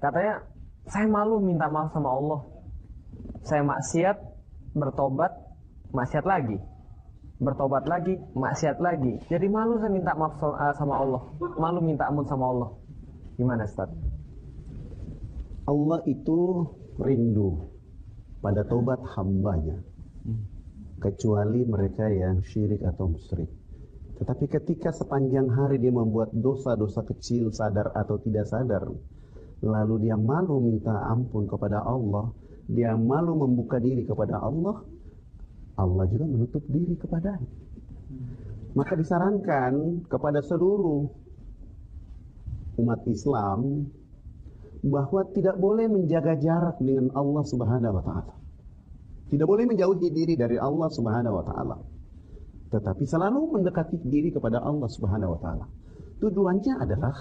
Katanya, saya malu minta maaf sama Allah. Saya maksiat, bertobat, maksiat lagi. Bertobat lagi, maksiat lagi. Jadi malu saya minta maaf sama Allah. Malu minta ampun sama Allah. Gimana, Ustaz? Allah itu rindu pada tobat hambanya, kecuali mereka yang syirik atau musyrik. Tetapi ketika sepanjang hari dia membuat dosa-dosa kecil, sadar atau tidak sadar, lalu dia malu minta ampun kepada Allah, dia malu membuka diri kepada Allah, Allah juga menutup diri kepadanya. Maka disarankan kepada seluruh umat Islam bahwa tidak boleh menjaga jarak dengan Allah Subhanahu wa taala. Tidak boleh menjauhi diri dari Allah Subhanahu wa taala. Tetapi selalu mendekati diri kepada Allah Subhanahu wa taala. Tujuannya adalah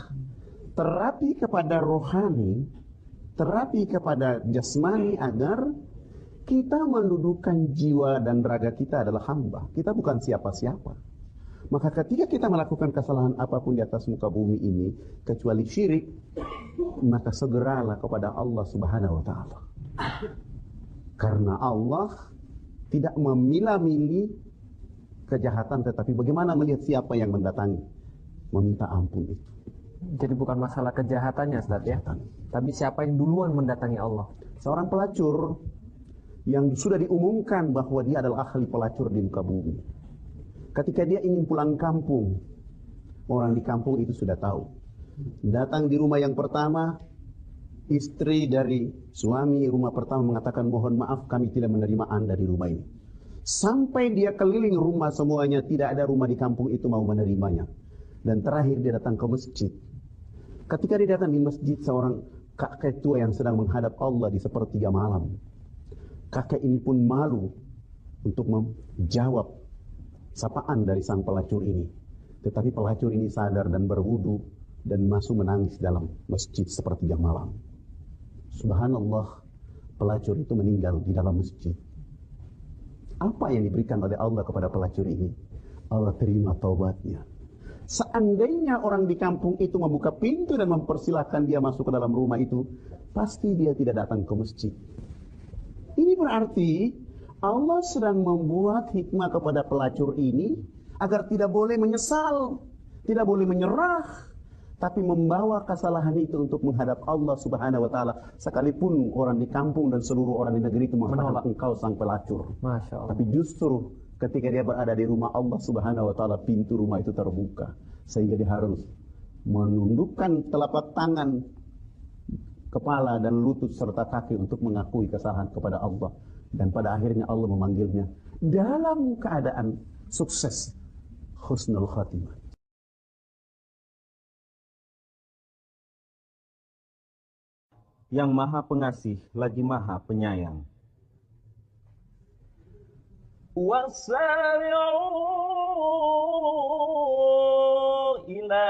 terapi kepada rohani, terapi kepada jasmani agar kita mendudukan jiwa dan raga kita adalah hamba. Kita bukan siapa-siapa. Maka ketika kita melakukan kesalahan apapun di atas muka bumi ini, kecuali syirik, maka segeralah kepada Allah Subhanahu wa taala. Karena Allah tidak memilah-milih kejahatan, tetapi bagaimana melihat siapa yang mendatangi meminta ampun itu. Jadi bukan masalah kejahatannya, Ustaz, ya? Tapi siapa yang duluan mendatangi Allah. Seorang pelacur yang sudah diumumkan bahwa dia adalah ahli pelacur di muka bumi. Ketika dia ingin pulang kampung, orang di kampung itu sudah tahu. Datang di rumah yang pertama, istri dari suami rumah pertama mengatakan, mohon maaf kami tidak menerima Anda di rumah ini. Sampai dia keliling rumah semuanya, tidak ada rumah di kampung itu mau menerimanya. Dan terakhir dia datang ke masjid. Ketika dia datang di masjid, seorang kakek tua yang sedang menghadap Allah di sepertiga malam. Kakek ini pun malu untuk menjawab sapaan dari sang pelacur ini. Tetapi pelacur ini sadar dan berwudu dan masuk menangis dalam masjid sepertiga malam. Subhanallah, pelacur itu meninggal di dalam masjid. Apa yang diberikan oleh Allah kepada pelacur ini? Allah terima taubatnya. Seandainya orang di kampung itu membuka pintu dan mempersilahkan dia masuk ke dalam rumah itu, pasti dia tidak datang ke masjid. Ini berarti Allah sedang membuat hikmah kepada pelacur ini agar tidak boleh menyesal, tidak boleh menyerah, tapi membawa kesalahan itu untuk menghadap Allah Subhanahu wa taala, sekalipun orang di kampung dan seluruh orang di negeri itu mengatakan engkau sang pelacur. Masya Allah. Tapi justru ketika dia berada di rumah Allah Subhanahu wa taala, pintu rumah itu terbuka sehingga dia harus menundukkan telapak tangan, kepala dan lutut serta kaki untuk mengakui kesalahan kepada Allah, dan pada akhirnya Allah memanggilnya dalam keadaan sukses, husnul khatimah. Yang maha pengasih lagi maha penyayang. Wasari'u ila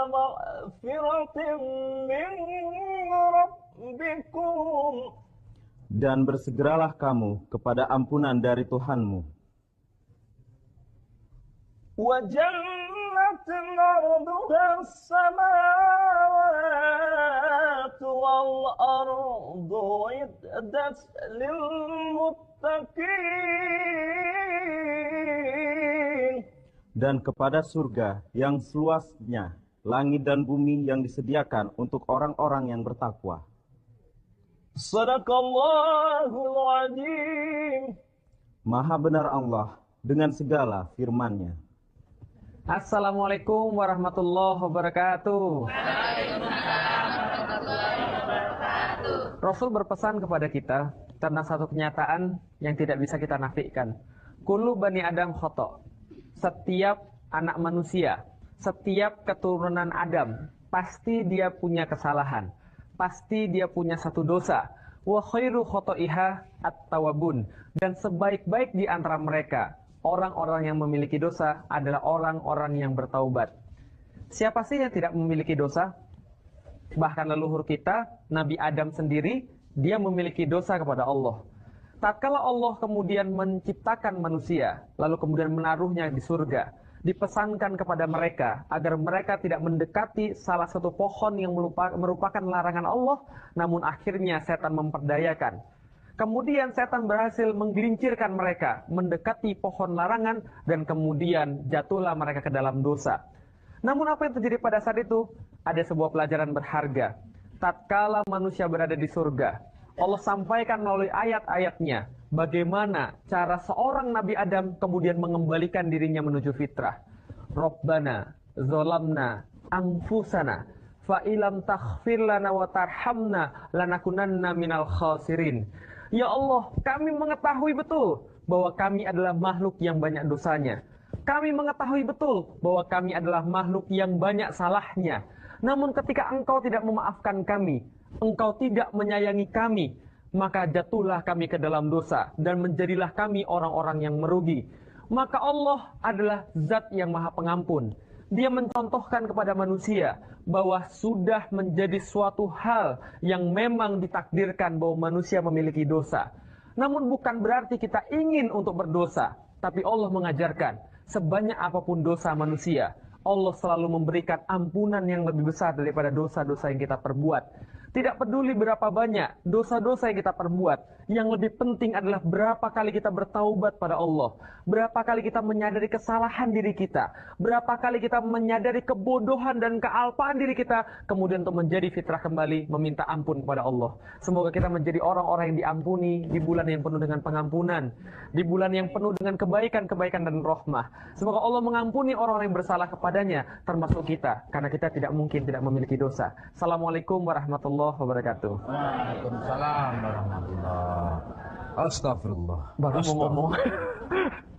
maghfiratin min rabbikum. Dan bersegeralah kamu kepada ampunan dari Tuhanmu. Wa jannatin 'arduha as-samawati wal ardu iddat lil muttaqin. Dan kepada surga yang seluasnya langit dan bumi yang disediakan untuk orang-orang yang bertakwa. Sadaqallahul azim. Maha benar Allah dengan segala firman-Nya. Assalamualaikum warahmatullahi wabarakatuh. Rasul berpesan kepada kita tentang satu kenyataan yang tidak bisa kita nafikan. Kullu bani Adam khoto. Setiap anak manusia, setiap keturunan Adam, pasti dia punya kesalahan. Pasti dia punya satu dosa. Wa khairu khoto'iha at-tawabun. Dan sebaik-baik di antara mereka, orang-orang yang memiliki dosa adalah orang-orang yang bertaubat. Siapa sih yang tidak memiliki dosa? Bahkan leluhur kita, Nabi Adam sendiri, dia memiliki dosa kepada Allah. Tatkala Allah kemudian menciptakan manusia, lalu kemudian menaruhnya di surga, dipesankan kepada mereka agar mereka tidak mendekati salah satu pohon yang merupakan larangan Allah, namun akhirnya setan memperdayakan. Kemudian setan berhasil menggelincirkan mereka mendekati pohon larangan dan kemudian jatuhlah mereka ke dalam dosa. Namun apa yang terjadi pada saat itu? Ada sebuah pelajaran berharga. Tatkala manusia berada di surga, Allah sampaikan melalui ayat-ayatnya bagaimana cara seorang Nabi Adam kemudian mengembalikan dirinya menuju fitrah. Rabbana zolamna anfusana fa ilam taghfir lana wa tarhamna lanakunanna minal khasirin. Ya Allah, kami mengetahui betul bahwa kami adalah makhluk yang banyak dosanya. Kami mengetahui betul bahwa kami adalah makhluk yang banyak salahnya. Namun ketika Engkau tidak memaafkan kami, Engkau tidak menyayangi kami, maka jatuhlah kami ke dalam dosa dan menjadilah kami orang-orang yang merugi. Maka Allah adalah zat yang maha pengampun. Dia mencontohkan kepada manusia bahwa sudah menjadi suatu hal yang memang ditakdirkan bahwa manusia memiliki dosa. Namun bukan berarti kita ingin untuk berdosa, tapi Allah mengajarkan sebanyak apapun dosa manusia, Allah selalu memberikan ampunan yang lebih besar daripada dosa-dosa yang kita perbuat. Tidak peduli berapa banyak dosa-dosa yang kita perbuat, yang lebih penting adalah berapa kali kita bertaubat pada Allah, berapa kali kita menyadari kesalahan diri kita, berapa kali kita menyadari kebodohan dan kealpaan diri kita, kemudian untuk menjadi fitrah kembali, meminta ampun kepada Allah. Semoga kita menjadi orang-orang yang diampuni di bulan yang penuh dengan pengampunan, di bulan yang penuh dengan kebaikan-kebaikan dan rahmah. Semoga Allah mengampuni orang-orang yang bersalah kepadanya, termasuk kita, karena kita tidak mungkin tidak memiliki dosa. Assalamualaikum warahmatullahi wabarakatuh. Waalaikumsalam warahmatullahi. Astagfirullah. Baru mau ngomong.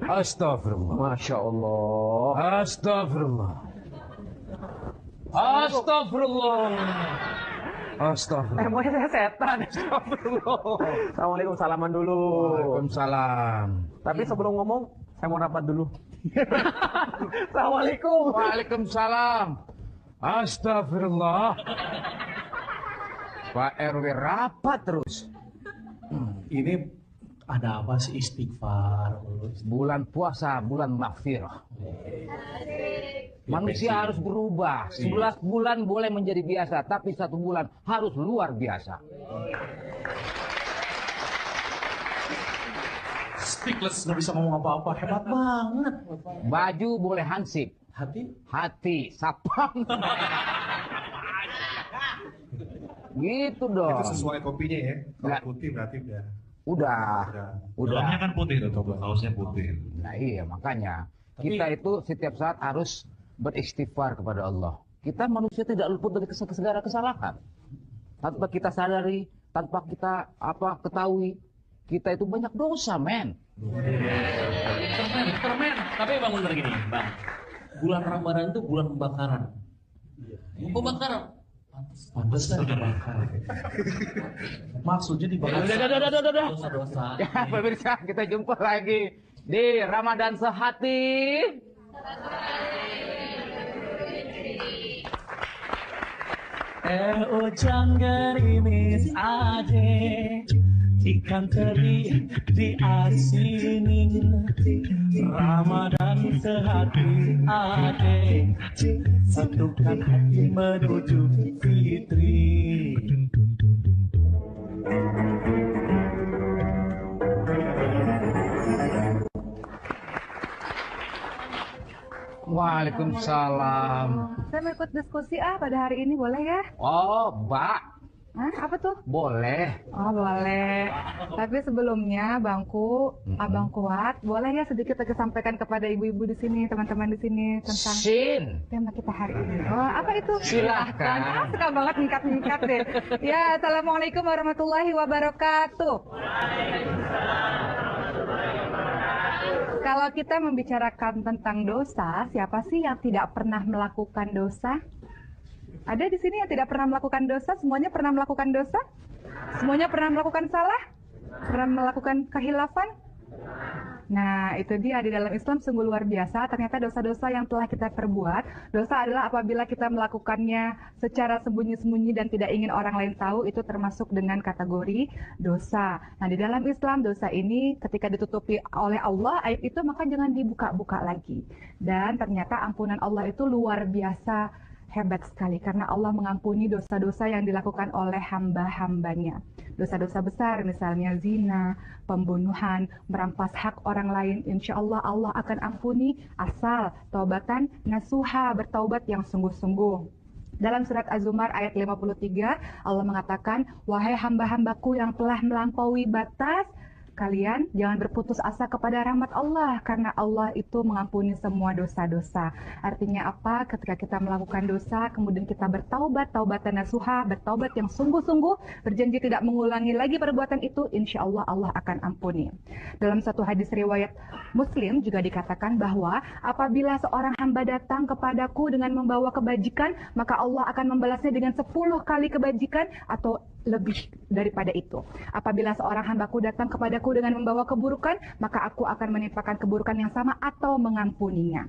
Astagfirullah. Masya Allah. Astagfirullah. Astagfirullah. Astagfirullah. Emangnya saya setan. Astagfirullah. Assalamualaikum, salaman dulu. Waalaikumsalam. Tapi sebelum ngomong, saya mau rapat dulu. Assalamualaikum. Waalaikumsalam. Astagfirullah. Pak RW rapat terus. Ini ada apa sih istighfar? Bulan puasa, bulan maghfirah. Manusia harus berubah. 11 bulan boleh menjadi biasa, tapi 1 bulan harus luar biasa. Speechless, nggak bisa ngomong apa-apa. Hebat banget. Baju boleh hansip. Hati sapang. Gitu dong. Itu sesuai kopinya ya. Kalau Nggak. putih berarti Udah. Dalamnya kan putih tuh, kaosnya putih. Nah iya makanya kita itu setiap saat harus beristighfar kepada Allah. Kita manusia tidak luput dari segala kesalahan. Tanpa kita sadari, tanpa kita ketahui, kita itu banyak dosa, men. Permen. Tapi bang bener gini, bang. Bulan Ramadan itu bulan pembakaran. Pembakaran. Pantes kan dibakar. Maksudnya dibakar. Udah. Dosa-dosa. Ya pemirsa, kita jumpa lagi di Ramadan Sehati. Ujang gerimis ade, ikan teri diasinin. Ramadan sehati ade, satukan hati menuju fitri. Waalaikumsalam. Saya mau ikut diskusi pada hari ini, boleh ya? Oh, Mbak, Hah? Apa tuh? boleh. Oh, boleh. Tapi sebelumnya, Bangku, Abang Kuat, boleh ya sedikit lagi sampaikan kepada ibu-ibu di sini, teman-teman di sini tentang Sin. tema kita hari ini. Oh, apa itu? Silahkan. Ah, suka banget mingkat-mingkat deh. Ya, Assalamualaikum warahmatullahi wabarakatuh. Kalau kita membicarakan tentang dosa, siapa sih yang tidak pernah melakukan dosa? Ada di sini yang tidak pernah melakukan dosa? Semuanya pernah melakukan dosa? Semuanya pernah melakukan salah? Pernah melakukan kehilafan? Nah, itu dia di dalam Islam sungguh luar biasa. Ternyata dosa-dosa yang telah kita perbuat, dosa adalah apabila kita melakukannya secara sembunyi-sembunyi dan tidak ingin orang lain tahu, itu termasuk dengan kategori dosa. Nah, di dalam Islam dosa ini ketika ditutupi oleh Allah, aib itu maka jangan dibuka-buka lagi. Dan ternyata ampunan Allah itu luar biasa hebat sekali karena Allah mengampuni dosa-dosa yang dilakukan oleh hamba-hambanya. Dosa-dosa besar misalnya zina, pembunuhan, merampas hak orang lain, insya Allah Allah akan ampuni asal taubatan nasuha, bertaubat yang sungguh-sungguh. Dalam surat Az-Zumar ayat 53 Allah mengatakan, wahai hamba-hambaku yang telah melampaui batas, kalian jangan berputus asa kepada rahmat Allah karena Allah itu mengampuni semua dosa-dosa. Artinya apa? Ketika kita melakukan dosa kemudian kita bertaubat, taubatan nasuha, bertaubat yang sungguh-sungguh, berjanji tidak mengulangi lagi perbuatan itu, insya Allah Allah akan ampuni. Dalam satu hadis riwayat Muslim juga dikatakan bahwa apabila seorang hamba datang kepadaku dengan membawa kebajikan, maka Allah akan membalasnya dengan 10 kali kebajikan atau lebih daripada itu. Apabila seorang hambaku datang kepadaku dengan membawa keburukan, maka aku akan menimpakan keburukan yang sama atau mengampuninya.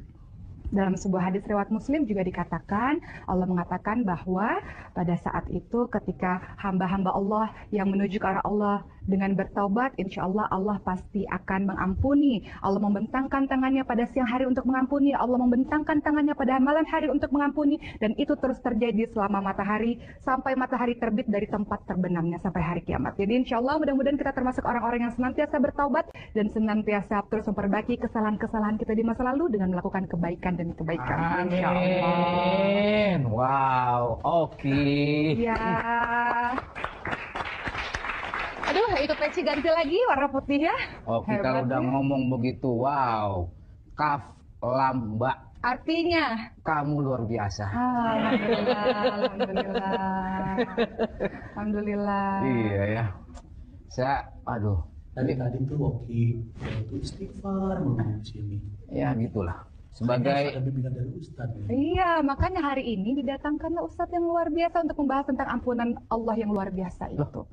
Dalam sebuah hadis riwayat Muslim juga dikatakan, Allah mengatakan bahwa pada saat itu ketika hamba-hamba Allah yang menuju ke arah Allah dengan bertaubat, insya Allah Allah pasti akan mengampuni. Allah membentangkan tangannya pada siang hari untuk mengampuni, Allah membentangkan tangannya pada malam hari untuk mengampuni, dan itu terus terjadi selama matahari sampai matahari terbit dari tempat terbenamnya sampai hari kiamat. Jadi insya Allah mudah-mudahan kita termasuk orang-orang yang senantiasa bertaubat dan senantiasa terus memperbaiki kesalahan-kesalahan kita di masa lalu dengan melakukan kebaikan demi kebaikan. Insya Allah. Amin. Wow, oke. Ya. Aduh, itu peci ganti lagi warna putih ya. Oke, kalau udah ngomong begitu, wow. Kaf lam ba. Artinya Kamu luar biasa. Alhamdulillah, alhamdulillah. Alhamdulillah. Iya ya. Saya, aduh. Tadi tuh Oki itu istighfar di sini. Ya gitulah. Sebagai ada bimbingan dari Ustadz. Iya, makanya hari ini didatangkanlah Ustadz yang luar biasa untuk membahas tentang ampunan Allah yang luar biasa itu.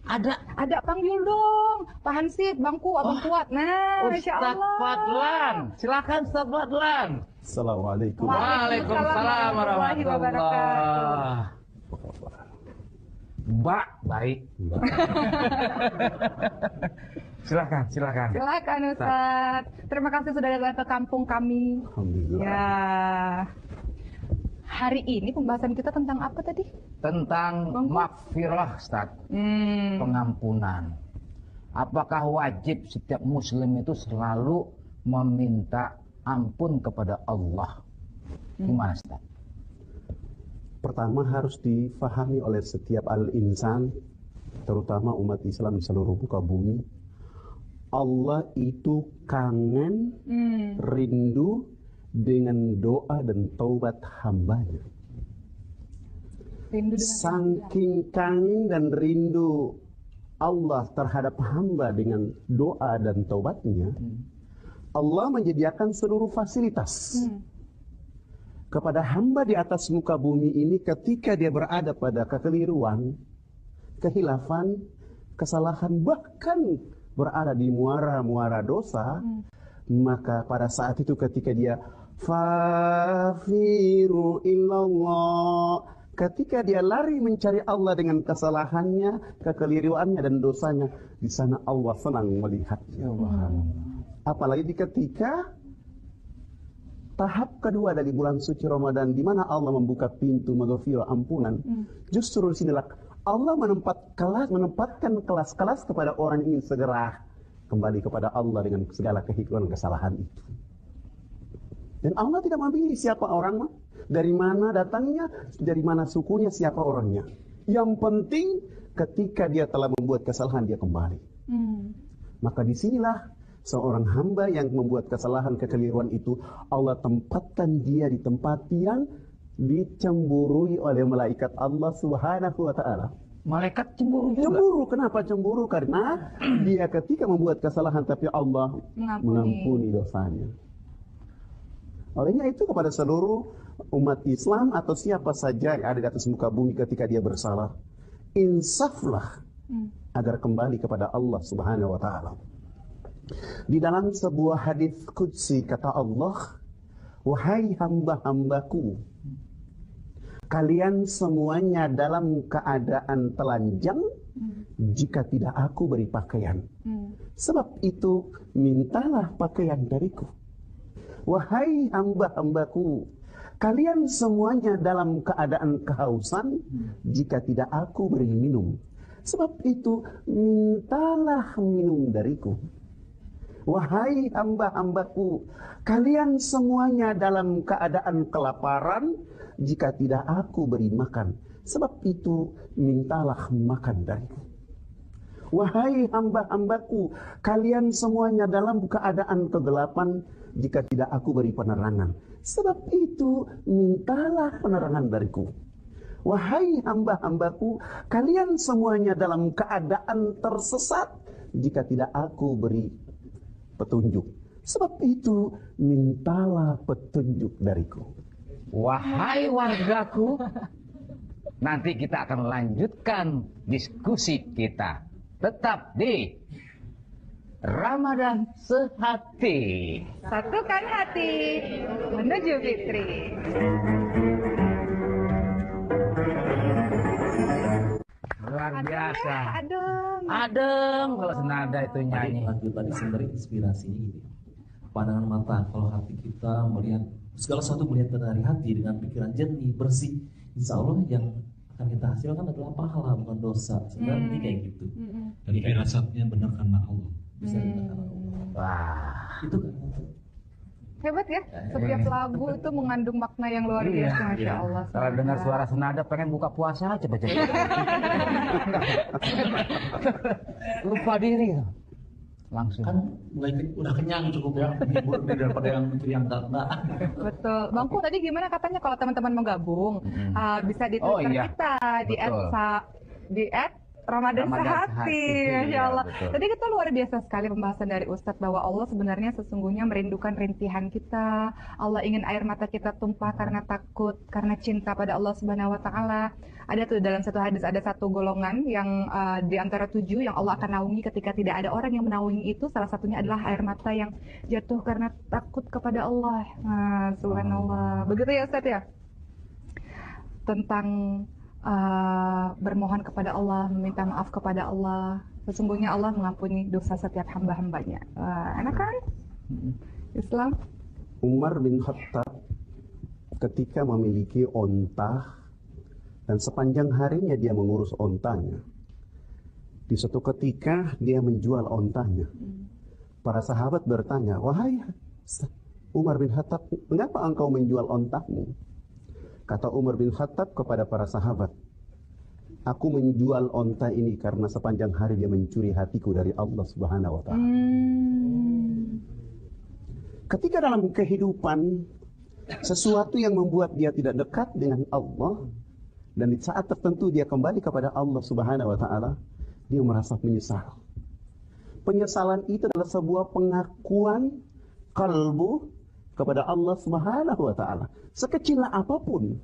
Ada panggil dong, Pak Hansip, Bangku, Abang Kuat. Nah, Insya Ustadz Allah. Fadlan. Silakan Ustadz Fadlan. Assalamualaikum. Waalaikumsalam warahmatullahi wabarakatuh. Mbak, baik. Silakan. Silakan Ustadz. Terima kasih sudah datang ke kampung kami. Alhamdulillah. Ya. Hari ini pembahasan kita tentang apa tadi? Tentang Bangku. maghfirah, Ustaz. Pengampunan. Apakah wajib setiap muslim itu selalu meminta ampun kepada Allah? Gimana, Ustaz? Pertama harus difahami oleh setiap al-insan, terutama umat Islam di seluruh muka bumi. Allah itu kangen, rindu dengan doa dan taubat hambanya. Saking kangen dan rindu Allah terhadap hamba dengan doa dan taubatnya, Allah menyediakan seluruh fasilitas kepada hamba di atas muka bumi ini ketika dia berada pada kekeliruan, kehilafan, kesalahan, bahkan berada di muara-muara dosa, maka pada saat itu ketika dia fafiru illallah, ketika dia lari mencari Allah dengan kesalahannya, kekeliruannya dan dosanya, di sana Allah senang melihatnya. Apalagi ketika tahap kedua dari bulan suci Ramadan, di mana Allah membuka pintu maghfirah, ampunan, justru di sinilah Allah menempatkan kelas-kelas kepada orang yang ingin segera kembali kepada Allah dengan segala kehikmatan kesalahan itu. Dan Allah tidak memilih siapa orang, dari mana datangnya, dari mana sukunya, siapa orangnya. Yang penting ketika dia telah membuat kesalahan, dia kembali. Maka disinilah seorang hamba yang membuat kesalahan, kekeliruan itu, Allah tempatkan dia di tempat yang dicemburui oleh malaikat Allah Subhanahu wa Ta'ala. Malaikat cemburu juga. Cemburu, kenapa cemburu? Karena dia ketika membuat kesalahan tapi Allah mengampuni dosanya. Olehnya itu kepada seluruh umat Islam atau siapa saja yang ada di atas muka bumi ketika dia bersalah, insaflah agar kembali kepada Allah Subhanahu wa Ta'ala. Di dalam sebuah hadis qudsi kata Allah, wahai hamba-hambaku, kalian semuanya dalam keadaan telanjang jika tidak aku beri pakaian. Sebab itu mintalah pakaian dariku. Wahai hamba-hambaku, kalian semuanya dalam keadaan kehausan jika tidak aku beri minum. Sebab itu mintalah minum dariku. Wahai hamba-hambaku, kalian semuanya dalam keadaan kelaparan jika tidak aku beri makan. Sebab itu mintalah makan dariku. Wahai hamba-hambaku, kalian semuanya dalam keadaan kegelapan jika tidak aku beri penerangan. Sebab itu mintalah penerangan dariku. Wahai hamba-hambaku, kalian semuanya dalam keadaan tersesat jika tidak aku beri petunjuk. Sebab itu mintalah petunjuk dariku. Wahai wargaku, nanti kita akan lanjutkan diskusi kita. Tetap di Ramadan Sehati. Satukan hati menuju fitri. Luar biasa. Adem. Kalau senada itu nyanyi. Tadi sebenarnya inspirasinya gitu. Pandangan mata, kalau hati kita melihat segala sesuatu, melihat dari hati dengan pikiran jernih, bersih, insya Allah yang akan kita hasilkan adalah pahala, bukan dosa. Sebenarnya kayak gitu. Dan firasatnya benar karena Allah. Bisa kita karena Allah. Wah. Itu kan. Hebat ya, setiap lagu itu mengandung makna yang luar biasa, Masya Allah. Kalau dengar suara senada pengen buka puasa aja baca. Lupa diri langsung. Kan mulai udah kenyang cukup ya, menghibur daripada yang mikir yang enggak. Betul. Bangku tadi gimana katanya kalau teman-teman mau gabung bisa di Twitter kita di @Ramadan Sehati, Masya Allah. Betul. Tadi kita luar biasa sekali pembahasan dari Ustadz bahwa Allah sebenarnya sesungguhnya merindukan rintihan kita. Allah ingin air mata kita tumpah karena takut, karena cinta pada Allah Subhanahu Wa Taala. Ada tuh dalam satu hadis ada satu golongan yang di antara 7 yang Allah akan naungi ketika tidak ada orang yang menaungi itu. Salah satunya adalah air mata yang jatuh karena takut kepada Allah. Nah, Subhanallah. Begitu ya Ustadz ya? Tentang bermohon kepada Allah, meminta maaf kepada Allah. Sesungguhnya Allah mengampuni dosa setiap hamba-hambanya. Enak kan? Islam. Umar bin Khattab ketika memiliki onta dan sepanjang harinya dia mengurus ontanya. Di suatu ketika dia menjual ontanya. Para sahabat bertanya, wahai Umar bin Khattab, mengapa engkau menjual ontamu? Kata Umar bin Khattab kepada para sahabat, aku menjual onta ini karena sepanjang hari dia mencuri hatiku dari Allah Subhanahu wa Ta'ala. Ketika dalam kehidupan sesuatu yang membuat dia tidak dekat dengan Allah, dan di saat tertentu dia kembali kepada Allah Subhanahu wa Ta'ala, dia merasa menyesal. Penyesalan itu adalah sebuah pengakuan kalbu kepada Allah Subhanahu wa Ta'ala. Sekecil apapun,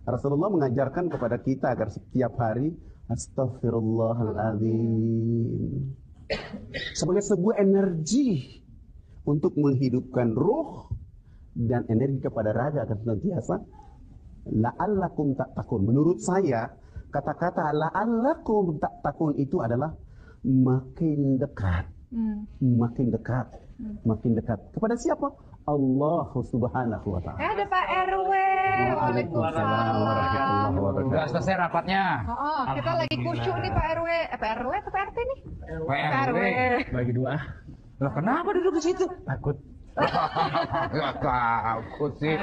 Rasulullah mengajarkan kepada kita agar setiap hari Astaghfirullahaladzim sebagai sebuah energi untuk menghidupkan ruh dan energi kepada raga akan senantiasa la'allakum tattaqun. Menurut saya, kata-kata la'allakum tattaqun itu adalah makin dekat, makin dekat, makin dekat. Kepada siapa? Allah Subhanahu wa Ta'ala. Ada Pak RW. Waalaikumsalam warahmatullahi wabarakatuh. Sudah selesai rapatnya. Kita lagi kusyuk nih Pak RW. Pak RW atau Pak RT nih? Pak RW. Bagi dua. Lah kenapa duduk di situ? Takut. Gak takut sih.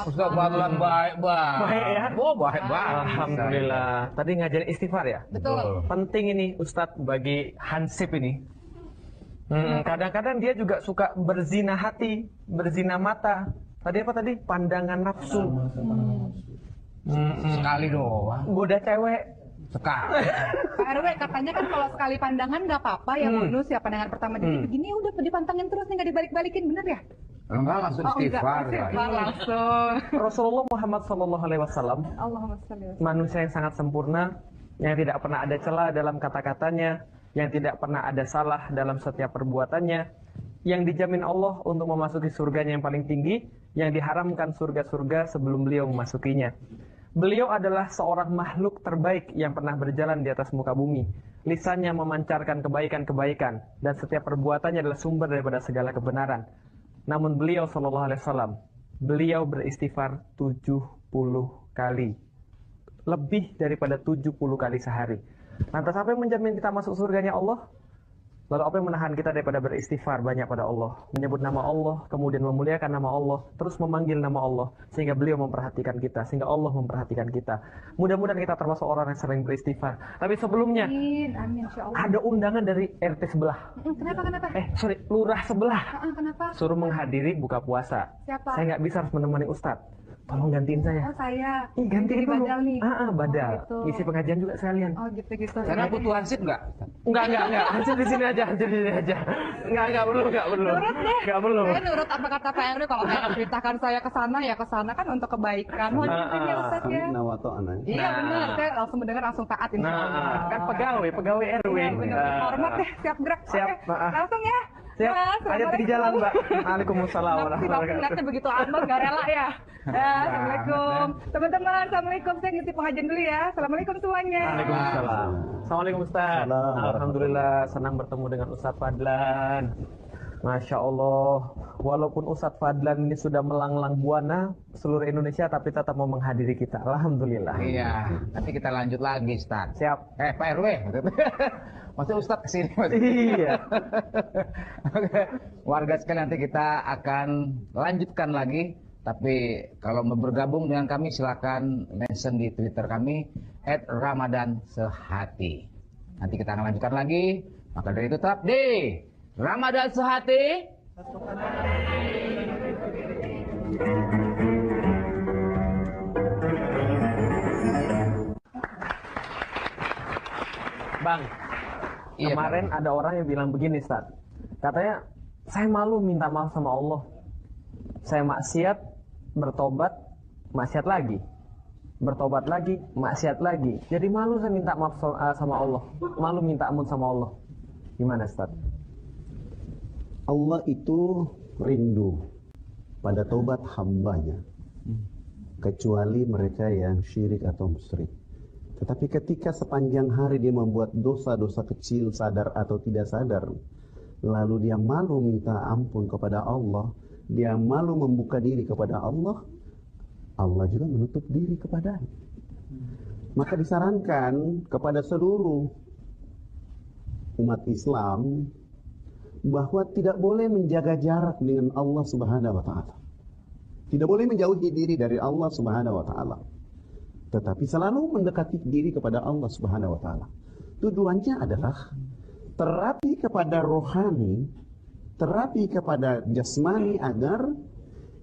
Ustaz Fadlan baik banget. Baik ya? Oh, baik banget. Alhamdulillah. Tadi ngajarin istighfar ya? Betul. Penting ini Ustadz bagi Hansip ini. Kadang-kadang dia juga suka berzina hati, berzina mata. Tadi apa tadi? Pandangan nafsu. Sekali doang. Goda cewek. Sekali. Pak RW katanya kan kalau sekali pandangan nggak apa-apa ya bonus ya pandangan pertama. Jadi begini udah dipantangin terus nih nggak dibalik-balikin, bener ya? Enggak langsung istighfar. Langsung. Rasulullah Muhammad SAW Allahumma sholli wa sallim. manusia yang sangat sempurna, yang tidak pernah ada celah dalam kata-katanya, yang tidak pernah ada salah dalam setiap perbuatannya, yang dijamin Allah untuk memasuki surganya yang paling tinggi, yang diharamkan surga-surga sebelum beliau memasukinya. Beliau adalah seorang makhluk terbaik yang pernah berjalan di atas muka bumi. Lisannya memancarkan kebaikan-kebaikan, dan setiap perbuatannya adalah sumber daripada segala kebenaran. Namun beliau SAW, beliau beristighfar 70 kali. Lebih daripada 70 kali sehari. Lantas apa yang menjamin kita masuk surganya Allah? Lalu apa yang menahan kita daripada beristighfar banyak pada Allah? Menyebut nama Allah, kemudian memuliakan nama Allah, terus memanggil nama Allah, sehingga beliau memperhatikan kita, sehingga Allah memperhatikan kita. Mudah-mudahan kita termasuk orang yang sering beristighfar. Tapi sebelumnya, Amin, insya Allah. ada undangan dari RT sebelah. Kenapa? Lurah sebelah. Kenapa? Suruh menghadiri buka puasa. Siapa? Saya nggak bisa, harus menemani Ustadz. Tolong gantiin saya. Oh, saya. Gantiin Jadi dulu. badal nih. Badal. Oh, gitu. Isi pengajian juga sekalian. Oh, gitu. Karena butuh hansip nggak? Enggak. Hancur di sini aja. Enggak perlu. Nurut deh. Enggak perlu. Saya nurut apa kata Pak RW, kalau saya perintahkan saya ke sana ya ke sana kan untuk kebaikan. Mohon izin ya Ustaz ya. Iya benar, saya langsung mendengar langsung taat insyaallah. Kan pegawai RW. Iya, benar. Hormat deh, siap gerak. Siap. Oke, langsung ya. Siap. Mas, Hati-hati di jalan, Mbak. Waalaikumsalam warahmatullahi wabarakatuh. Nanti begitu amat gak rela ya. Assalamualaikum. Teman-teman, assalamualaikum. Saya ngisi pengajian dulu ya. Assalamualaikum semuanya. Waalaikumsalam. Assalamualaikum Ustaz. Alhamdulillah senang bertemu dengan Ustaz Fadlan. Masya Allah, walaupun Ustadz Fadlan ini sudah melanglang buana seluruh Indonesia, tapi tetap mau menghadiri kita. Alhamdulillah. Iya, nanti kita lanjut lagi, Ustaz. Siap. Pak RW. Maksudnya Ustadz kesini. Iya. Warga sekalian, nanti kita akan lanjutkan lagi. Tapi kalau mau bergabung dengan kami, silakan mention di Twitter kami @ramadan_sehati. Nanti kita akan lanjutkan lagi. Maka dari itu tetap di Ramadan Sehati. Bang, kemarin ada orang yang bilang begini, Ustaz. Katanya, saya malu minta maaf sama Allah. Saya maksiat, bertobat, maksiat lagi. Bertobat lagi, maksiat lagi. Jadi malu saya minta maaf sama Allah. Malu minta ampun sama Allah. Gimana, Ustaz? Allah itu rindu pada taubat hambanya, kecuali mereka yang syirik atau musyrik. Tetapi ketika sepanjang hari dia membuat dosa-dosa kecil, sadar atau tidak sadar, lalu dia malu minta ampun kepada Allah, dia malu membuka diri kepada Allah, Allah juga menutup diri kepadanya. Maka disarankan kepada seluruh umat Islam bahwa tidak boleh menjaga jarak dengan Allah Subhanahu wa taala. Tidak boleh menjauhi diri dari Allah Subhanahu wa taala. Tetapi selalu mendekati diri kepada Allah Subhanahu wa taala. Tujuannya adalah terapi kepada rohani, terapi kepada jasmani agar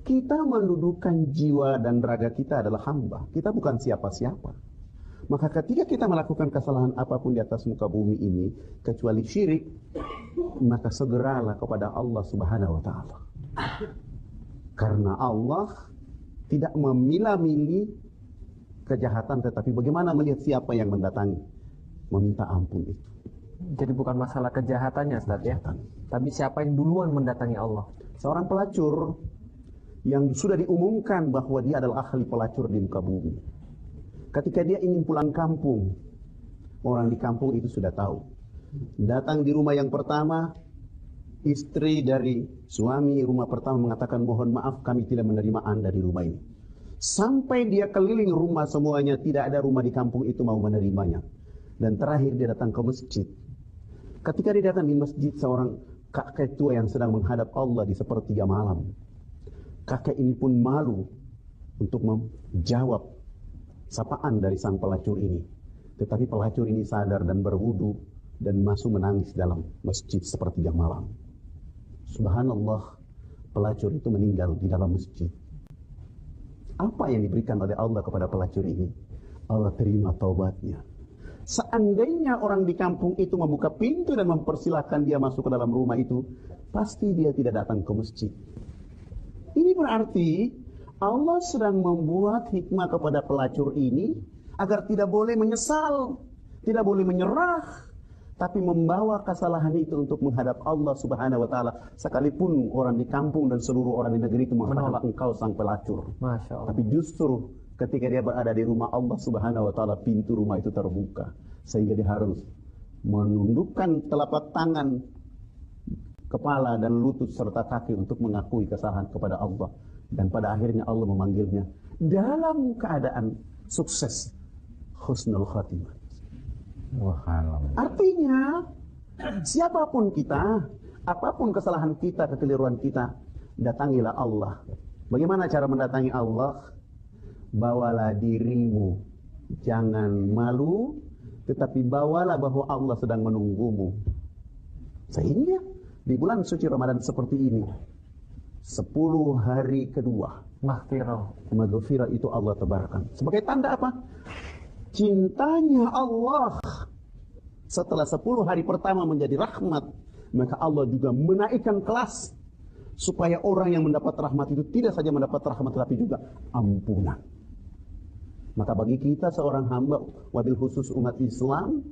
kita mendudukan jiwa dan raga kita adalah hamba. Kita bukan siapa-siapa. Maka ketika kita melakukan kesalahan apapun di atas muka bumi ini, kecuali syirik, maka segeralah kepada Allah Subhanahu wa taala. Karena Allah tidak memilah-milih kejahatan, tetapi bagaimana melihat siapa yang mendatangi, meminta ampun itu. Jadi bukan masalah kejahatannya, Ustaz ya. Tapi siapa yang duluan mendatangi Allah. Seorang pelacur yang sudah diumumkan bahwa dia adalah ahli pelacur di muka bumi. Ketika dia ingin pulang kampung, orang di kampung itu sudah tahu. Datang di rumah yang pertama, istri dari suami rumah pertama mengatakan, mohon maaf kami tidak menerima Anda di rumah ini. Sampai dia keliling rumah semuanya, tidak ada rumah di kampung itu mau menerimanya. Dan terakhir dia datang ke masjid. Ketika dia datang di masjid, seorang kakek tua yang sedang menghadap Allah di sepertiga malam. Kakek ini pun malu untuk menjawab sapaan dari sang pelacur ini. Tetapi pelacur ini sadar dan berwudu dan masuk menangis dalam masjid sepertiga malam. Subhanallah, pelacur itu meninggal di dalam masjid. Apa yang diberikan oleh Allah kepada pelacur ini? Allah terima taubatnya. Seandainya orang di kampung itu membuka pintu dan mempersilahkan dia masuk ke dalam rumah itu, pasti dia tidak datang ke masjid. Ini berarti Allah sedang membuat hikmah kepada pelacur ini agar tidak boleh menyesal, tidak boleh menyerah, tapi membawa kesalahan itu untuk menghadap Allah Subhanahu wa taala, sekalipun orang di kampung dan seluruh orang di negeri itu mengatakan engkau sang pelacur. Masya Allah. Tapi justru ketika dia berada di rumah Allah Subhanahu wa taala, pintu rumah itu terbuka sehingga dia harus menundukkan telapak tangan, kepala dan lutut serta kaki untuk mengakui kesalahan kepada Allah, dan pada akhirnya Allah memanggilnya dalam keadaan sukses, husnul khatimah. Artinya siapapun kita, apapun kesalahan kita, kekeliruan kita, datangilah Allah. Bagaimana cara mendatangi Allah? Bawalah dirimu, jangan malu, tetapi bawalah bahwa Allah sedang menunggumu. Sehingga di bulan suci Ramadan seperti ini, 10 hari kedua, maghfirah itu Allah tebarkan. Sebagai tanda apa? Cintanya Allah. Setelah 10 hari pertama menjadi rahmat, maka Allah juga menaikkan kelas supaya orang yang mendapat rahmat itu tidak saja mendapat rahmat, tetapi juga ampunan. Maka bagi kita seorang hamba, wabil khusus umat Islam,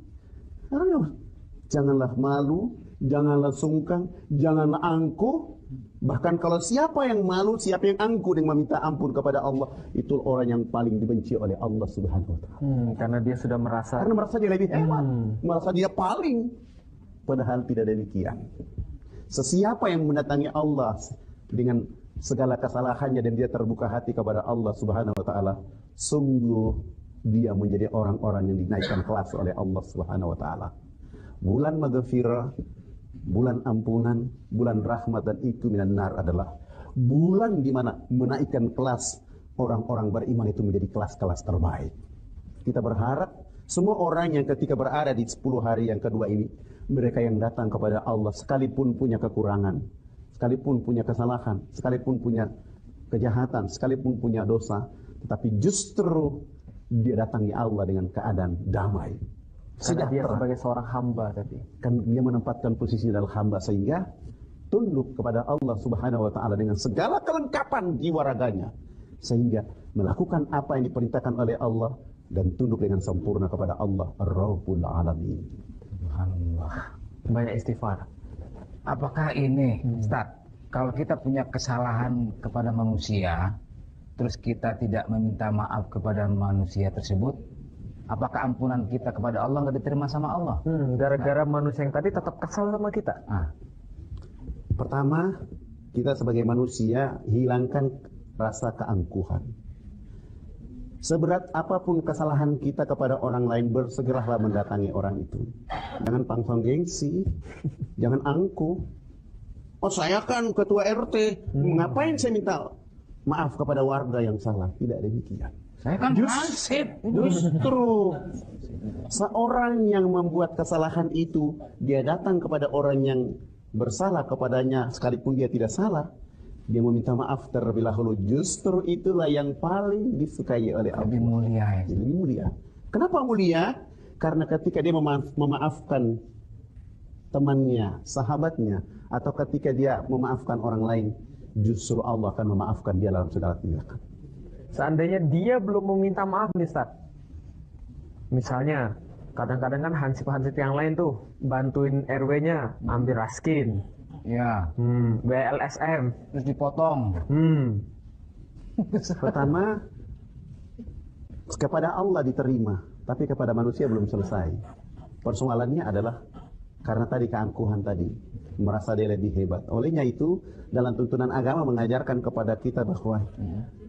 janganlah malu, janganlah sungkan, janganlah angkuh. Bahkan kalau siapa yang malu, siapa yang angkuh dengan meminta ampun kepada Allah, itu orang yang paling dibenci oleh Allah Subhanahu wa taala. Karena dia sudah merasa dia lebih hebat, merasa dia paling, padahal tidak demikian. Sesiapa yang mendatangi Allah dengan segala kesalahannya dan dia terbuka hati kepada Allah Subhanahu wa taala, sungguh dia menjadi orang-orang yang dinaikkan kelas oleh Allah Subhanahu wa taala. Bulan maghfirah, bulan ampunan, bulan rahmat, dan itu minan nar adalah bulan di mana menaikkan kelas orang-orang beriman itu menjadi kelas-kelas terbaik. Kita berharap semua orang yang ketika berada di 10 hari yang kedua ini, mereka yang datang kepada Allah sekalipun punya kekurangan, sekalipun punya kesalahan, sekalipun punya kejahatan, sekalipun punya dosa, tetapi justru dia datangi Allah dengan keadaan damai. Karena dia sebagai seorang hamba tadi. Kan dia menempatkan posisi dalam hamba sehingga tunduk kepada Allah Subhanahu wa taala dengan segala kelengkapan jiwa raganya, sehingga melakukan apa yang diperintahkan oleh Allah dan tunduk dengan sempurna kepada Allah Ar-Rabbul Alamin. Subhanallah. Banyak istighfar. Apakah ini, Ustaz, kalau kita punya kesalahan kepada manusia, terus kita tidak meminta maaf kepada manusia tersebut, apakah ampunan kita kepada Allah nggak diterima sama Allah? Gara-gara manusia yang tadi tetap kesal sama kita. Pertama, kita sebagai manusia hilangkan rasa keangkuhan. Seberat apapun kesalahan kita kepada orang lain, bersegeralah mendatangi orang itu. Jangan pangsong gengsi, jangan angkuh. Oh, saya kan ketua RT, ngapain saya minta maaf kepada warga yang salah? Tidak demikian. Saya kan hansip. Justru seorang yang membuat kesalahan itu, dia datang kepada orang yang bersalah kepadanya, sekalipun dia tidak salah, dia meminta maaf terlebih dahulu. Justru itulah yang paling disukai oleh Allah. Lebih mulia. Lebih mulia. Kenapa mulia? Karena ketika dia memaafkan temannya, sahabatnya, atau ketika dia memaafkan orang lain, justru Allah akan memaafkan dia dalam segala tindakan. Seandainya dia belum meminta maaf nih, Ustaz. Misalnya, kadang-kadang kan hansip-hansip yang lain tuh bantuin RW-nya ambil raskin. Ya. BLSM terus dipotong. Pertama, kepada Allah diterima, tapi kepada manusia belum selesai. Persoalannya adalah karena tadi keangkuhan tadi, merasa dia lebih hebat. Olehnya itu, dalam tuntunan agama mengajarkan kepada kita bahwa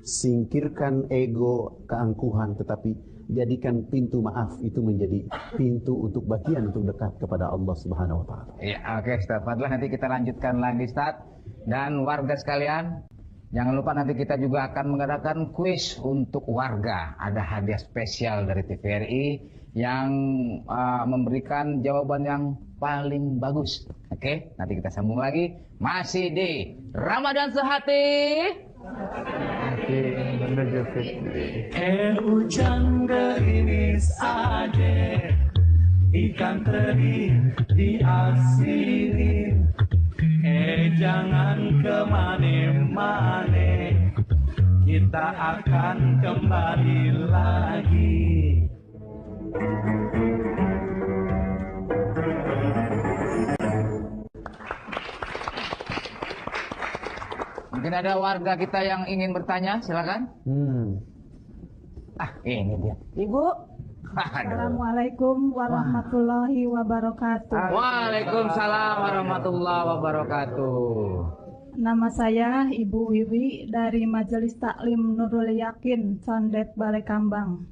singkirkan ego, keangkuhan, tetapi jadikan pintu maaf itu menjadi pintu untuk bagian untuk dekat kepada Allah Subhanahu wa taala. Ya, oke, Ustaz Fadlah, nanti kita lanjutkan lagi, Ustaz. Dan warga sekalian, jangan lupa nanti kita juga akan mengadakan kuis untuk warga. Ada hadiah spesial dari TVRI yang memberikan jawaban yang paling bagus. Oke, nanti kita sambung lagi. Masih di Ramadan Sehati. Hujan gerimis ade, ikan teri diasiri. Jangan kemana-mana, kita akan kembali lagi. Mungkin ada warga kita yang ingin bertanya, silakan. Ini dia. Ibu. Assalamualaikum warahmatullahi wabarakatuh. Waalaikumsalam warahmatullahi wabarakatuh. Nama saya Ibu Wiwi dari Majelis Taklim Nurul Yakin, Condet Balai Kambang.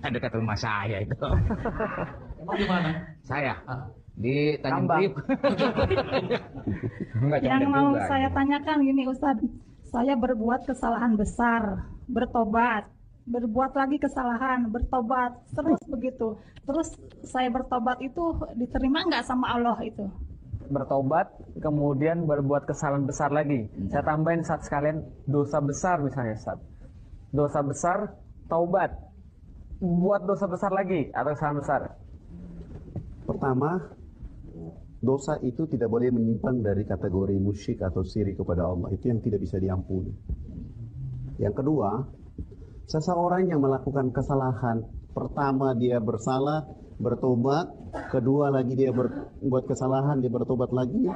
Dekat rumah saya itu. Emang di mana? Saya di Tanjung Priok. Yang mau saya tanyakan gini Ustaz, saya berbuat kesalahan besar, bertobat, berbuat lagi kesalahan, bertobat, terus begitu. Terus saya bertobat itu diterima nggak sama Allah itu? Bertobat, kemudian berbuat kesalahan besar lagi. Saya tambahin saat sekalian dosa besar misalnya Ustaz. Dosa besar, taubat. Buat dosa besar lagi atau kesalahan besar. Pertama, dosa itu tidak boleh menyimpang dari kategori musyrik atau syirik kepada Allah. Itu yang tidak bisa diampuni. Yang kedua, seseorang yang melakukan kesalahan, pertama dia bersalah, bertobat, kedua lagi dia berbuat kesalahan, dia bertobat lagi.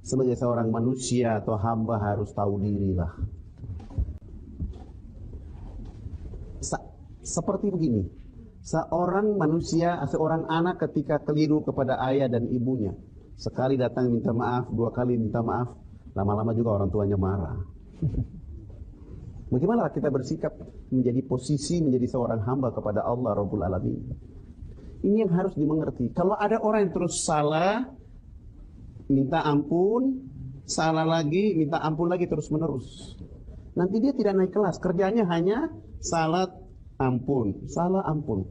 Sebagai seorang manusia atau hamba harus tahu dirilah. Seperti begini, seorang manusia, seorang anak ketika keliru kepada ayah dan ibunya, sekali datang minta maaf, dua kali minta maaf, lama-lama juga orang tuanya marah. Bagaimana kita bersikap menjadi posisi menjadi seorang hamba kepada Allah Rabbul Alamin? Ini yang harus dimengerti. Kalau ada orang yang terus salah, minta ampun, salah lagi, minta ampun lagi terus menerus, nanti dia tidak naik kelas. Kerjanya hanya salah ampun, salah ampun.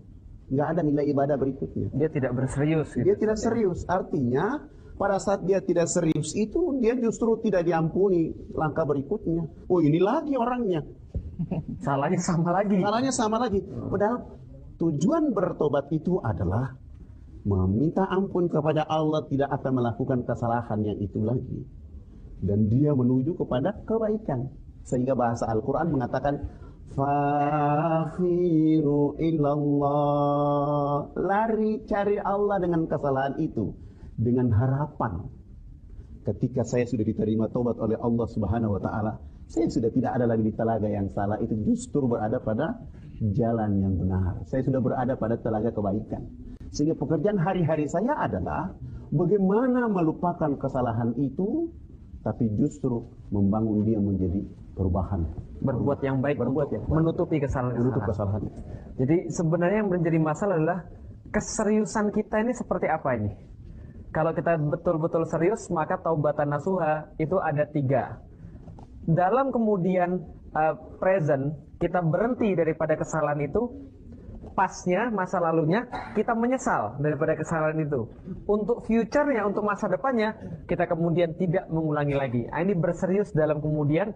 Nggak ada nilai ibadah berikutnya. Dia tidak berserius. Gitu. Dia tidak serius. Artinya pada saat dia tidak serius itu dia justru tidak diampuni langkah berikutnya. Oh ini lagi orangnya. Salahnya sama lagi. Salahnya sama lagi. Padahal tujuan bertobat itu adalah meminta ampun kepada Allah, tidak akan melakukan kesalahan yang itu lagi. Dan dia menuju kepada kebaikan. Sehingga bahasa Al-Quran mengatakan, fafiru ilallah. Lari cari Allah dengan kesalahan itu. Dengan harapan. Ketika saya sudah diterima tobat oleh Allah Subhanahu wa Ta'ala, saya sudah tidak ada lagi di telaga yang salah, itu justru berada pada jalan yang benar. Saya sudah berada pada telaga kebaikan. Sehingga pekerjaan hari-hari saya adalah bagaimana melupakan kesalahan itu, tapi justru membangun dia menjadi perubahan. Berbuat yang baik, menutupi kesalahan. Jadi sebenarnya yang menjadi masalah adalah keseriusan kita ini seperti apa ini? Kalau kita betul-betul serius, maka taubatan nasuha itu ada 3. Dalam kemudian present, kita berhenti daripada kesalahan itu, pasnya, masa lalunya, kita menyesal daripada kesalahan itu. Untuk future-nya, untuk masa depannya, kita kemudian tidak mengulangi lagi. Ini berserius dalam kemudian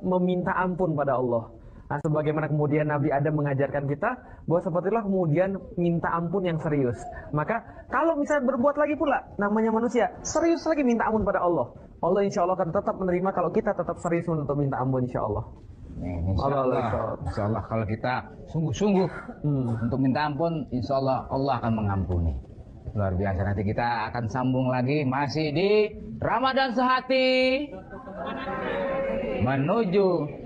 meminta ampun pada Allah. Nah, sebagaimana kemudian Nabi Adam mengajarkan kita, bahwa sepertilah kemudian minta ampun yang serius. Maka, kalau misalnya berbuat lagi pula, namanya manusia, serius lagi minta ampun pada Allah. Allah insya Allah akan tetap menerima kalau kita tetap serius untuk minta ampun insya Allah. Insya Allah kalau kita sungguh-sungguh untuk minta ampun, insya Allah Allah akan mengampuni. Luar biasa. Nanti kita akan sambung lagi masih di Ramadan Sehati menuju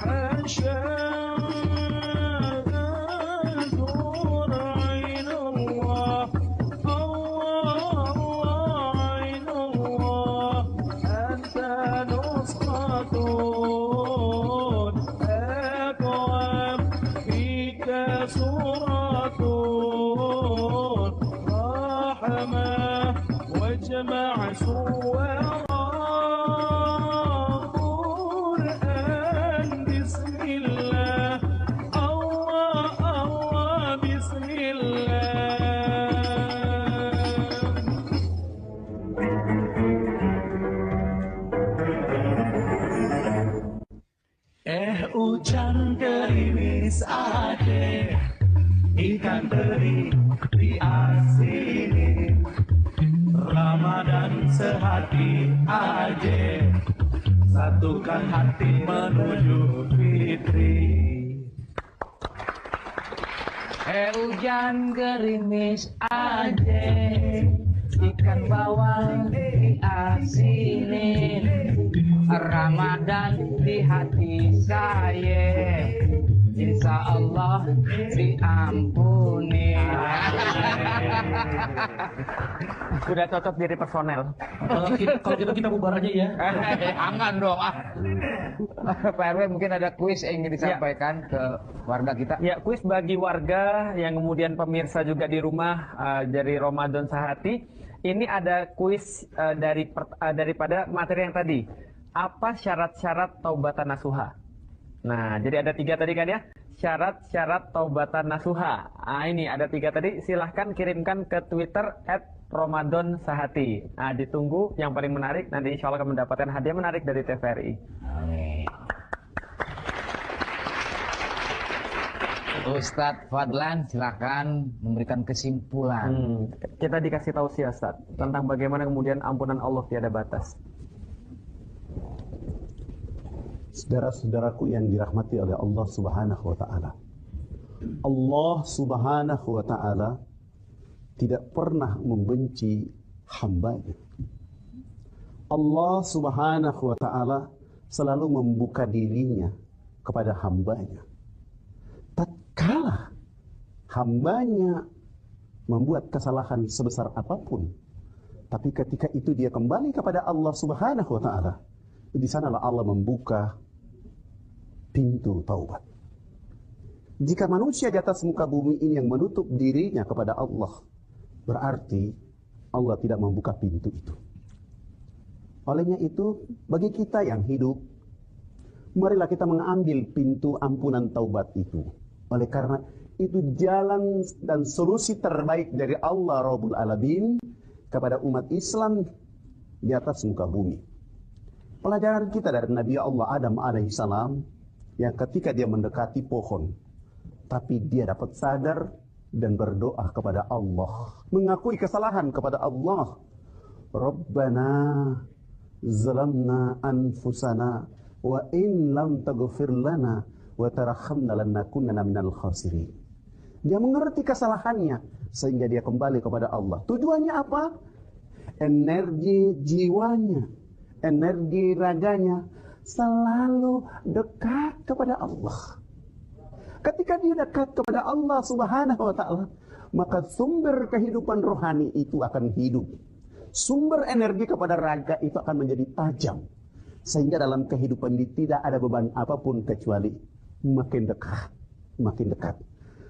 الحشا تنظر عين الله Hujan gerimis aja, ikan teri diasini, Ramadan sehati aja, satukan hati menuju fitri. Hujan gerimis aja, ikan bawal diasinin, Ramadan di hati saya, insya Allah diampuni. Sudah cocok jadi personel. Kalau kita bubar aja ya. Aman dong. Pak RW mungkin ada kuis yang ingin disampaikan ke warga kita. Ya, kuis bagi warga yang kemudian pemirsa juga di rumah dari Ramadan Sehati. Ini ada kuis daripada materi yang tadi. Apa syarat-syarat taubatan nasuha? Nah, jadi ada 3 tadi kan ya? Syarat-syarat taubatan nasuha. Nah, ini ada 3 tadi. Silahkan kirimkan ke Twitter @Ramadan_Sehati. Nah, ditunggu yang paling menarik. Nanti insya Allah akan mendapatkan hadiah menarik dari TVRI. Amin. Ustadz Fadlan, silakan memberikan kesimpulan. Kita dikasih tahu siasat tentang bagaimana kemudian ampunan Allah tiada batas. Saudara-saudaraku yang dirahmati oleh Allah Subhanahu wa Ta'ala, Allah Subhanahu wa Ta'ala tidak pernah membenci hambanya. Allah Subhanahu wa Ta'ala selalu membuka dirinya kepada hambanya. Tatkala hambanya membuat kesalahan sebesar apapun, tapi ketika itu dia kembali kepada Allah Subhanahu wa Ta'ala, di sanalah Allah membuka pintu taubat. Jika manusia di atas muka bumi ini yang menutup dirinya kepada Allah, berarti Allah tidak membuka pintu itu. Olehnya itu, bagi kita yang hidup, marilah kita mengambil pintu ampunan taubat itu. Oleh karena itu jalan dan solusi terbaik dari Allah Rabbul Alamin kepada umat Islam di atas muka bumi. Pelajaran kita dari Nabi Allah Adam alaihissalam, yang ketika dia mendekati pohon, tapi dia dapat sadar dan berdoa kepada Allah, mengakui kesalahan kepada Allah. Rabbana zalamna anfusana wa in lam taghfir lana wa tarhamna lanakunanna minal khasirin. Dia mengerti kesalahannya sehingga dia kembali kepada Allah. Tujuannya apa? Energi jiwanya, energi raganya selalu dekat kepada Allah. Ketika dia dekat kepada Allah Subhanahu wa Ta'ala, maka sumber kehidupan rohani itu akan hidup. Sumber energi kepada raga itu akan menjadi tajam. Sehingga dalam kehidupan ini tidak ada beban apapun kecuali makin dekat, makin dekat.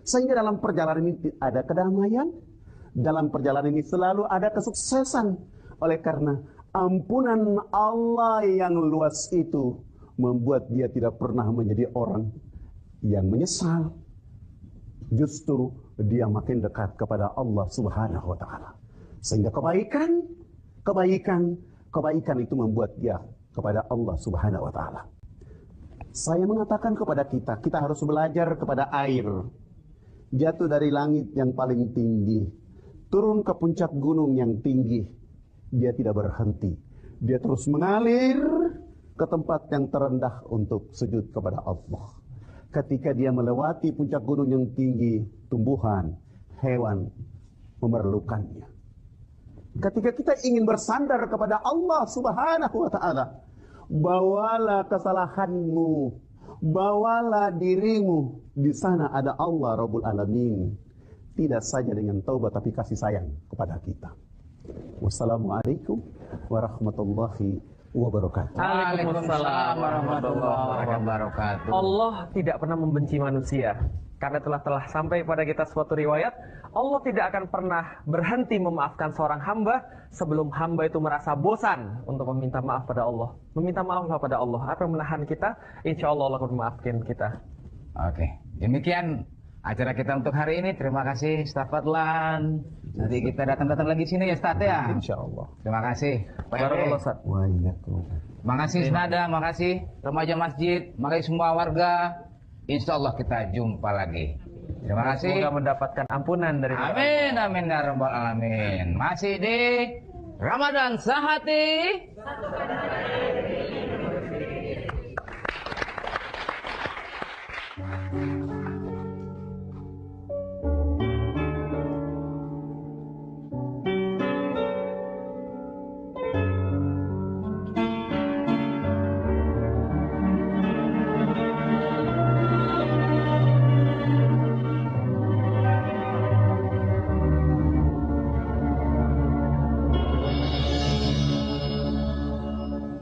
Sehingga dalam perjalanan ini ada kedamaian, dalam perjalanan ini selalu ada kesuksesan. Oleh karena ampunan Allah yang luas itu membuat dia tidak pernah menjadi orang yang menyesal. Justru dia makin dekat kepada Allah Subhanahu wa Ta'ala. Sehingga kebaikan itu membuat dia kepada Allah Subhanahu wa Ta'ala. Saya mengatakan kepada kita harus belajar kepada air. Jatuh dari langit yang paling tinggi, turun ke puncak gunung yang tinggi. Dia tidak berhenti. Dia terus mengalir ke tempat yang terendah untuk sujud kepada Allah. Ketika dia melewati puncak gunung yang tinggi, tumbuhan, hewan memerlukannya. Ketika kita ingin bersandar kepada Allah Subhanahu wa Ta'ala, bawalah kesalahanmu, bawalah dirimu. Di sana ada Allah Rabbul Alamin. Tidak saja dengan taubat tapi kasih sayang kepada kita. Wassalamualaikum warahmatullahi wabarakatuh. Waalaikumsalam warahmatullahi wabarakatuh. Allah tidak pernah membenci manusia. Karena telah sampai pada kita suatu riwayat, Allah tidak akan pernah berhenti memaafkan seorang hamba sebelum hamba itu merasa bosan untuk meminta maaf pada Allah. Meminta maaf pada Allah. Apa yang menahan kita? Insya Allah Allah akan memaafkan kita. Oke, demikian acara kita untuk hari ini. Terima kasih Ustaz Fadlan. Nanti kita datang lagi sini ya Ustaz ya. Insyaallah. Terima kasih Pak RW. Barakallahu Ustaz. Wa iyyakum. Makasih Senada, makasih remaja masjid, makasih semua warga. Insya Allah kita jumpa lagi. Terima kasih. Semoga mendapatkan ampunan dari Amin, amin ya rabbal alamin. Masih di Ramadan Sehati.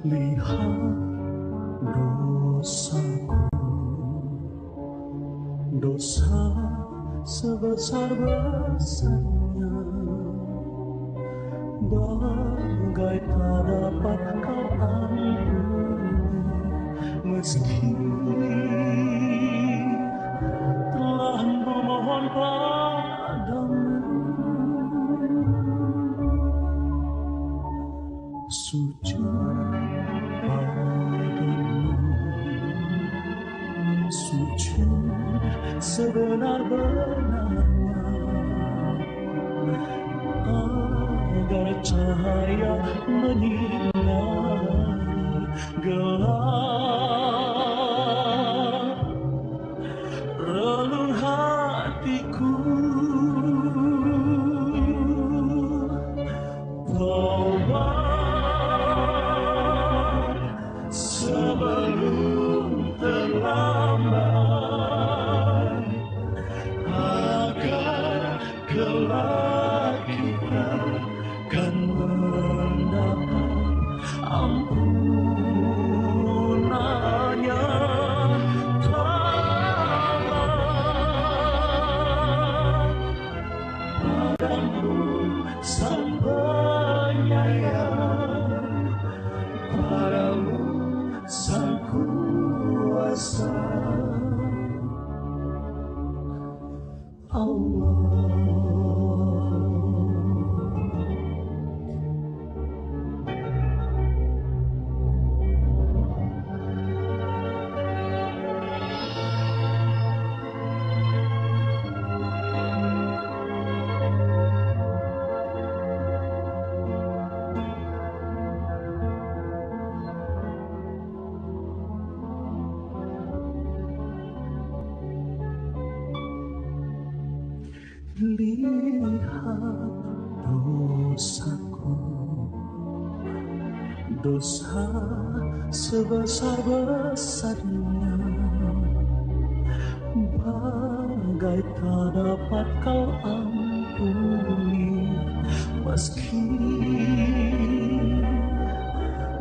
Lihat dosaku, dosa sebesar-besarnya, bagai tak dapat kau ampuni, meski telah memohon padamu. Sujud padamu, sujud sebenar-benarnya, agar cahaya menyinari gelap relung hatiku. Sebelum terlambat, agar kelak kita kan mendapat ampunannya. Padamu Sang Penyayang, padamu Sang Kuasa Allah. Lihat dosaku, dosa sebesar-besarnya, bagai tak dapat kau ampuni, meski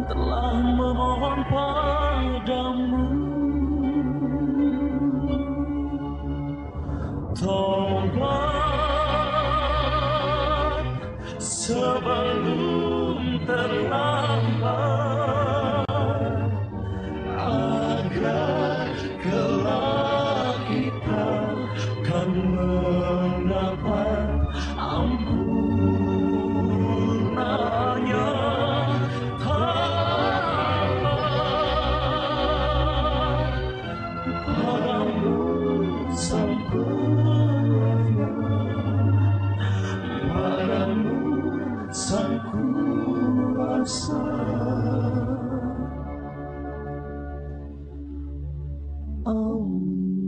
telah memohon padamu. Taubat sebelum terlambat, agar kelak kita kan mendapat ampunannya. Padamu Sang Sang Kuasa Allah.